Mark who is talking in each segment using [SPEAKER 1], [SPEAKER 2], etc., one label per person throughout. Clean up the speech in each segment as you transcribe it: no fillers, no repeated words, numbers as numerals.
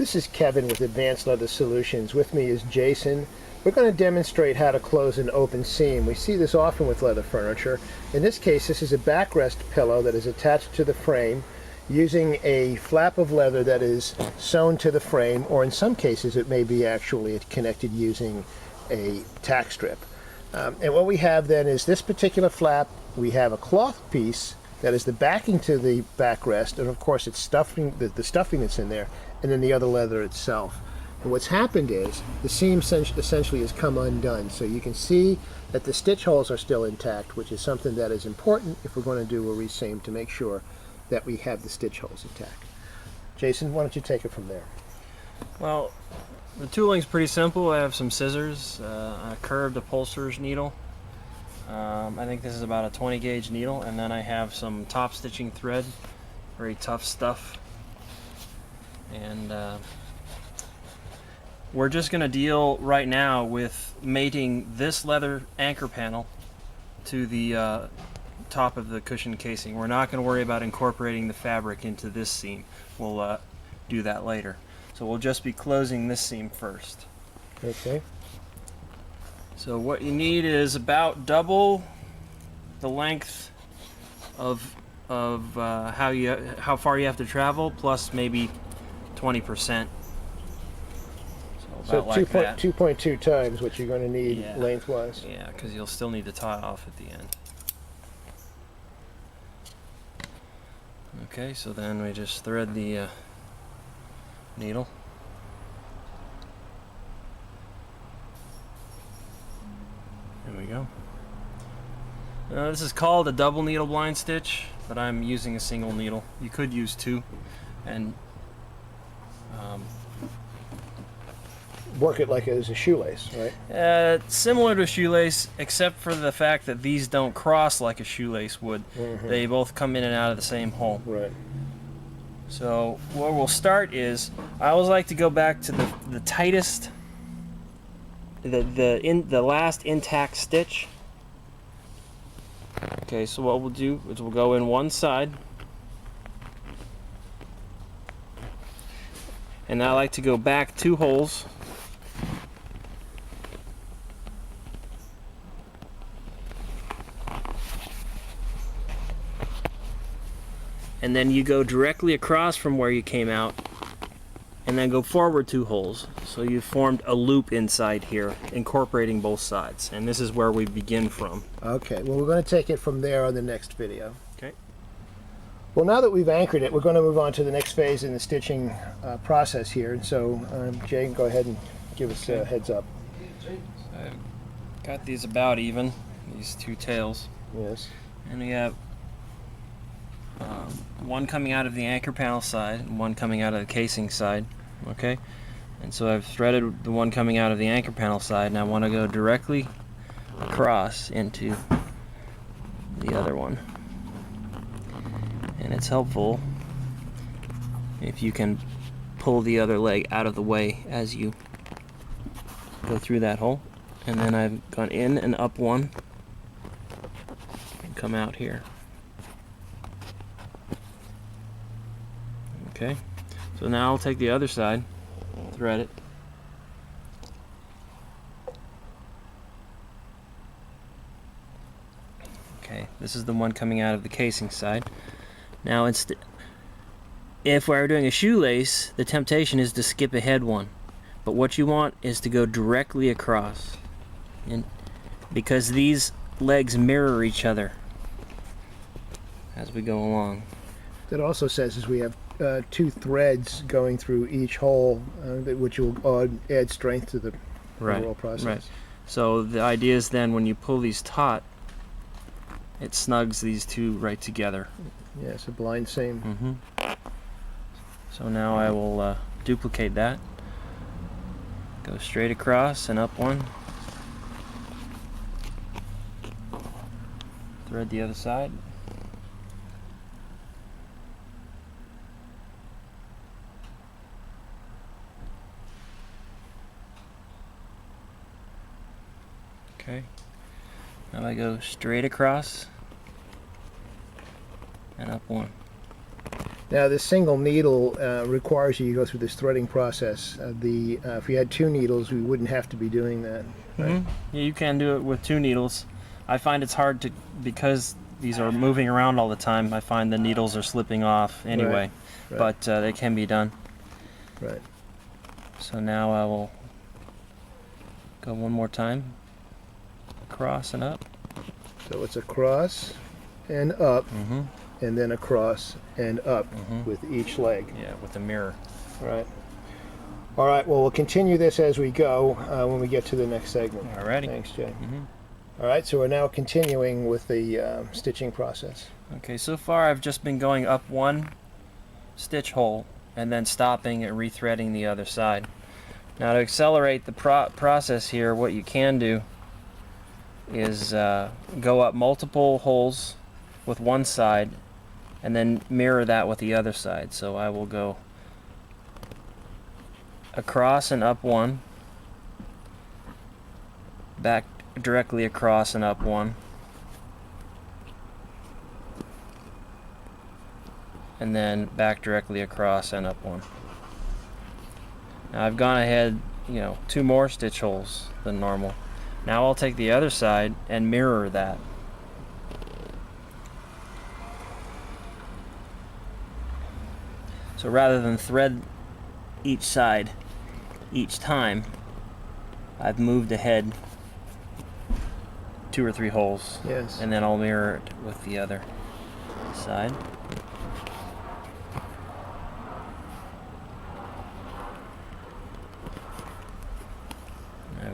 [SPEAKER 1] This is Kevin with Advanced Leather Solutions. With me is Jason. We're going to demonstrate how to close an open seam. We see this often with leather furniture. In this case, this is a backrest pillow that is attached to the frame using a flap of leather that is sewn to the frame, or in some cases it may be actually connected using a tack strip. And what we have then is this particular flap. We have a cloth piece that is the backing to the backrest, and of course it's stuffing, the stuffing that's in there, and then the other leather itself. And what's happened is the seam essentially has come undone. So you can see that the stitch holes are still intact, which is something that is important if we're going to do a reseam, to make sure that we have the stitch holes intact. Jason, why don't you take it from there?
[SPEAKER 2] Well, the tooling's pretty simple. I have some scissors, a curved upholsterer's needle. I think this is about a 20 gauge needle, and then I have some top stitching thread, very tough stuff. And we're just going to deal right now with mating this leather anchor panel to the top of the cushion casing. We're not going to worry about incorporating the fabric into this seam. We'll do that later. So we'll just be closing this seam first.
[SPEAKER 1] Okay.
[SPEAKER 2] So what you need is about double the length of how far you have to travel, plus maybe 20%.
[SPEAKER 1] So
[SPEAKER 2] like
[SPEAKER 1] 2.2 times what you're going to need lengthwise.
[SPEAKER 2] Yeah, because you'll still need to tie off at the end. Okay, so then we just thread the needle. There we go. This is called a double needle blind stitch, but I'm using a single needle. You could use two and
[SPEAKER 1] work it like it is a shoelace, right?
[SPEAKER 2] Similar to a shoelace, except for the fact that these don't cross like a shoelace would.
[SPEAKER 1] Mm-hmm.
[SPEAKER 2] They both come in and out of the same hole.
[SPEAKER 1] Right.
[SPEAKER 2] So where we'll start is, I always like to go back to the tightest, the last intact stitch. Okay, so what we'll do is we'll go in one side, and I like to go back 2 holes. And then you go directly across from where you came out, and then go forward 2 holes. So you've formed a loop inside here, incorporating both sides. And this is where we begin from.
[SPEAKER 1] Okay, well, we're going to take it from there on the next video.
[SPEAKER 2] Okay.
[SPEAKER 1] Well, now that we've anchored it, we're going to move on to the next phase in the stitching process here. And so, Jay, go ahead and give us a heads up.
[SPEAKER 2] I've got these about even, these 2 tails.
[SPEAKER 1] Yes.
[SPEAKER 2] And we have one coming out of the anchor panel side and one coming out of the casing side. Okay, and so I've threaded the one coming out of the anchor panel side, and I want to go directly across into the other one. And it's helpful if you can pull the other leg out of the way as you go through that hole. And then I've gone in and up one and come out here. Okay, so now I'll take the other side, thread it, okay, this is the one coming out of the casing side. Now if we were doing a shoelace, the temptation is to skip ahead one, but what you want is to go directly across, and because these legs mirror each other as we go along.
[SPEAKER 1] That also says is we have 2 threads going through each hole, which will add strength to the overall process. Right.
[SPEAKER 2] So the idea is then when you pull these taut, it snugs these 2 right together.
[SPEAKER 1] Yes, a blind seam.
[SPEAKER 2] Mm-hmm. So now I will duplicate that. Go straight across and up one. Thread the other side. Okay, now I go straight across and up one.
[SPEAKER 1] Now this single needle requires you to go through this threading process. If you had 2 needles, we wouldn't have to be doing that. Right?
[SPEAKER 2] Yeah, you can do it with 2 needles. I find it's hard to, because these are moving around all the time, I find the needles are slipping off anyway.
[SPEAKER 1] Right.
[SPEAKER 2] But they can be done.
[SPEAKER 1] Right.
[SPEAKER 2] So now I will go one more time, across and up.
[SPEAKER 1] So it's across and up, and then across and up with each leg.
[SPEAKER 2] Yeah, with the mirror.
[SPEAKER 1] Right. All right, well, we'll continue this as we go when we get to the next segment.
[SPEAKER 2] Alrighty.
[SPEAKER 1] Thanks, Jay. All right, so we're now continuing with the stitching process.
[SPEAKER 2] Okay, so far I've just been going up 1 stitch hole and then stopping and rethreading the other side. Now to accelerate the process here, what you can do is go up multiple holes with one side and then mirror that with the other side. So I will go across and up 1, back directly across and up 1, and then back directly across and up 1. Now I've gone ahead, 2 more stitch holes than normal. Now I'll take the other side and mirror that. So rather than thread each side each time, I've moved ahead 2 or 3 holes.
[SPEAKER 1] Yes.
[SPEAKER 2] And then I'll mirror it with the other side.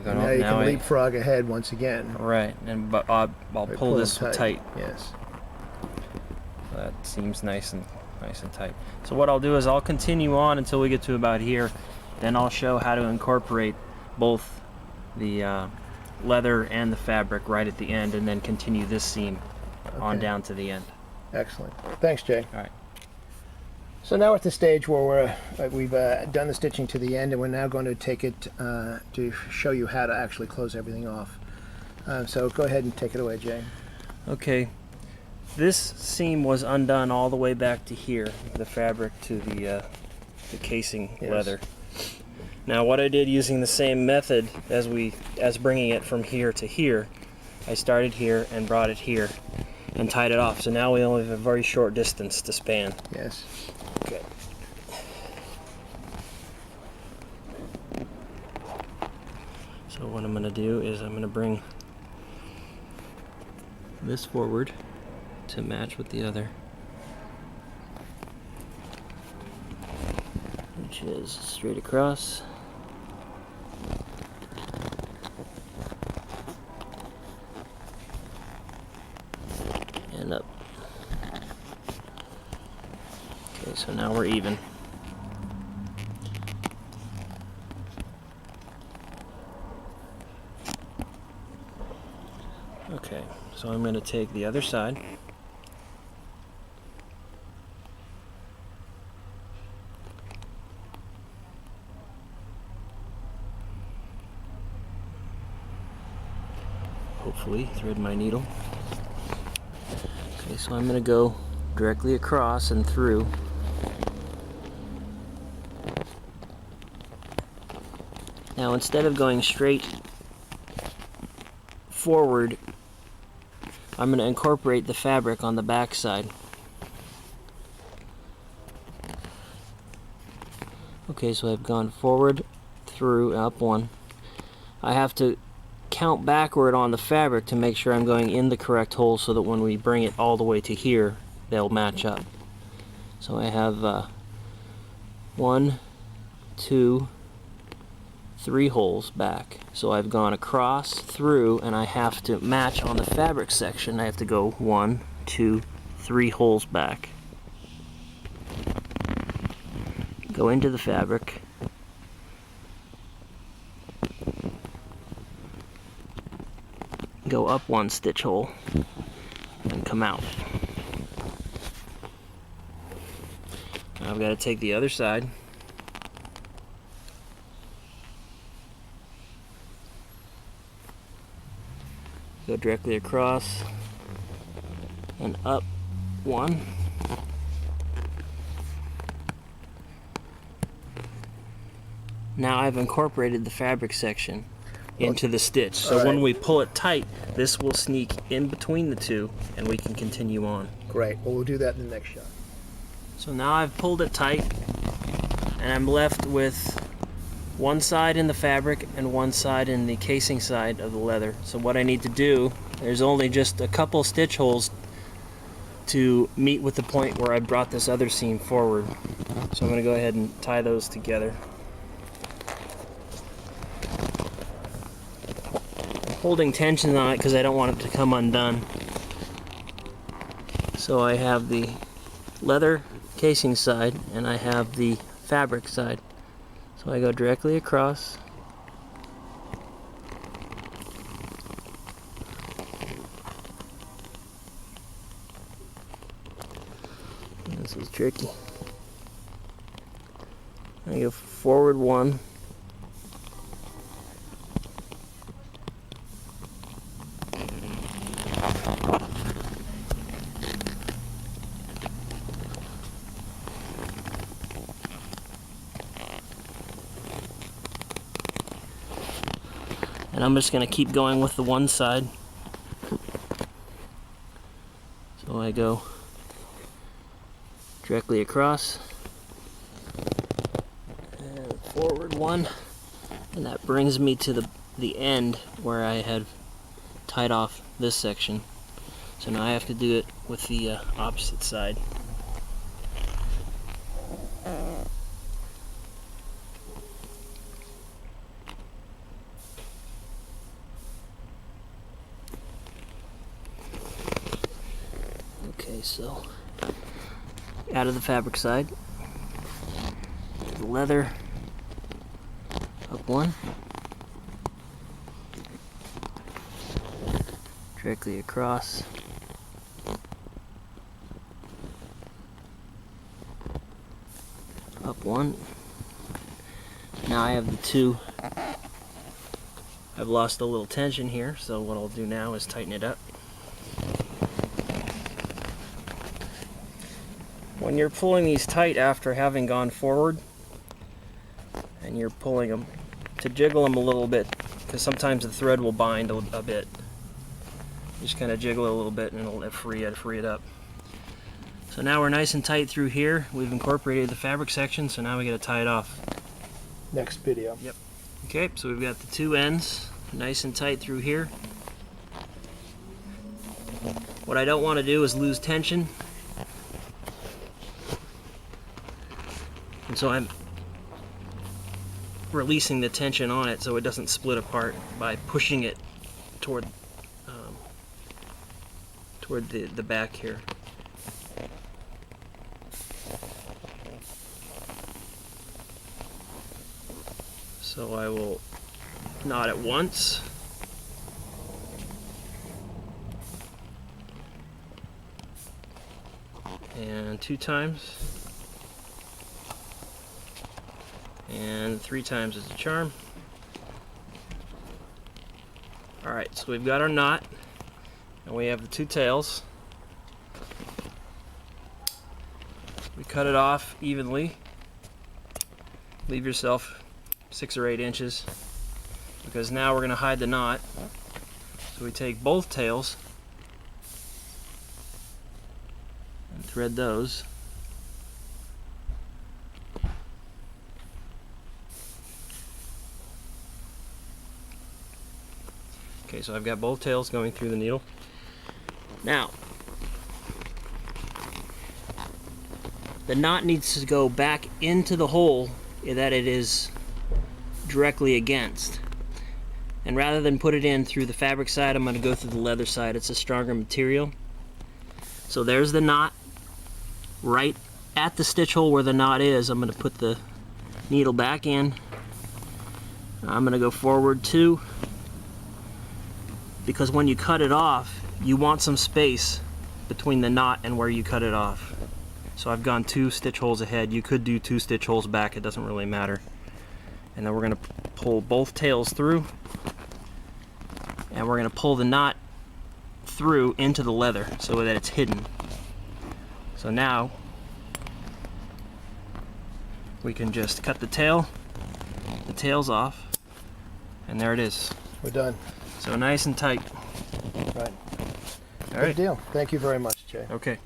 [SPEAKER 1] And now you can leapfrog ahead once again.
[SPEAKER 2] Right, and but I'll pull this tight.
[SPEAKER 1] Yes.
[SPEAKER 2] That seems nice and tight. So what I'll do is I'll continue on until we get to about here. Then I'll show how to incorporate both the leather and the fabric right at the end, and then continue this seam on down to the end.
[SPEAKER 1] Excellent. Thanks, Jay.
[SPEAKER 2] All right.
[SPEAKER 1] So now we're at the stage where we've done the stitching to the end, and we're now going to take it to show you how to actually close everything off. So go ahead and take it away, Jay.
[SPEAKER 2] Okay. This seam was undone all the way back to here, the fabric to the casing leather. Now what I did using the same method as bringing it from here to here, I started here and brought it here and tied it off. So now we only have a very short distance to span.
[SPEAKER 1] Yes.
[SPEAKER 2] Okay. So what I'm going to do is I'm going to bring this forward to match with the other, which is straight across. And up. Okay, so now we're even. Okay, so I'm going to take the other side. Hopefully thread my needle. Okay, so I'm going to go directly across and through. Now instead of going straight forward, I'm going to incorporate the fabric on the back side. Okay, so I've gone forward, through, up 1. I have to count backward on the fabric to make sure I'm going in the correct hole so that when we bring it all the way to here, they'll match up. So I have 1, 2, 3 holes back. So I've gone across, through, and I have to match on the fabric section. I have to go 1, 2, 3 holes back. Go into the fabric. Go up 1 stitch hole and come out. Now I've got to take the other side. Go directly across and up 1. Now I've incorporated the fabric section into the stitch. So
[SPEAKER 1] All right.
[SPEAKER 2] when we pull it tight, this will sneak in between the two and we can continue on.
[SPEAKER 1] Great. Well, we'll do that in the next shot.
[SPEAKER 2] So now I've pulled it tight and I'm left with one side in the fabric and one side in the casing side of the leather. So what I need to do, there's only just a couple stitch holes to meet with the point where I brought this other seam forward. So I'm going to go ahead and tie those together. I'm holding tension on it because I don't want it to come undone. So I have the leather casing side and I have the fabric side. So I go directly across. This is tricky. I go forward one. And I'm just going to keep going with the one side. So I go directly across and forward one, and that brings me to the end where I had tied off this section. So now I have to do it with the opposite side. Okay, so out of the fabric side, the leather up one, directly across, up one. Now I have the two. I've lost a little tension here, so what I'll do now is tighten it up. When you're pulling these tight after having gone forward, and you're pulling them, to jiggle them a little bit, because sometimes the thread will bind a bit. Just kind of jiggle it a little bit and it'll free it up. So now we're nice and tight through here. We've incorporated the fabric section, so now we got to tie it off.
[SPEAKER 1] Next video.
[SPEAKER 2] Yep. Okay, so we've got the two ends nice and tight through here. What I don't want to do is lose tension. And so I'm releasing the tension on it so it doesn't split apart by pushing it toward the back here. So I will knot it once. And 2 times. And 3 times as a charm. Alright, so we've got our knot, and we have the 2 tails. We cut it off evenly. Leave yourself 6 or 8 inches, because now we're going to hide the knot. So we take both tails and thread those. Okay, so I've got both tails going through the needle. Now, the knot needs to go back into the hole that it is directly against. And rather than put it in through the fabric side, I'm going to go through the leather side. It's a stronger material. So there's the knot. Right at the stitch hole where the knot is, I'm going to put the needle back in. I'm going to go forward 2. Because when you cut it off, you want some space between the knot and where you cut it off. So I've gone 2 stitch holes ahead. You could do 2 stitch holes back, it doesn't really matter. And then we're going to pull both tails through, and we're going to pull the knot through into the leather so that it's hidden. So now we can just cut the tail the tail's off, and there it is.
[SPEAKER 1] We're done.
[SPEAKER 2] So nice and tight.
[SPEAKER 1] Right.
[SPEAKER 2] All
[SPEAKER 1] Good
[SPEAKER 2] right.
[SPEAKER 1] deal. Thank you very much, Jay.
[SPEAKER 2] Okay.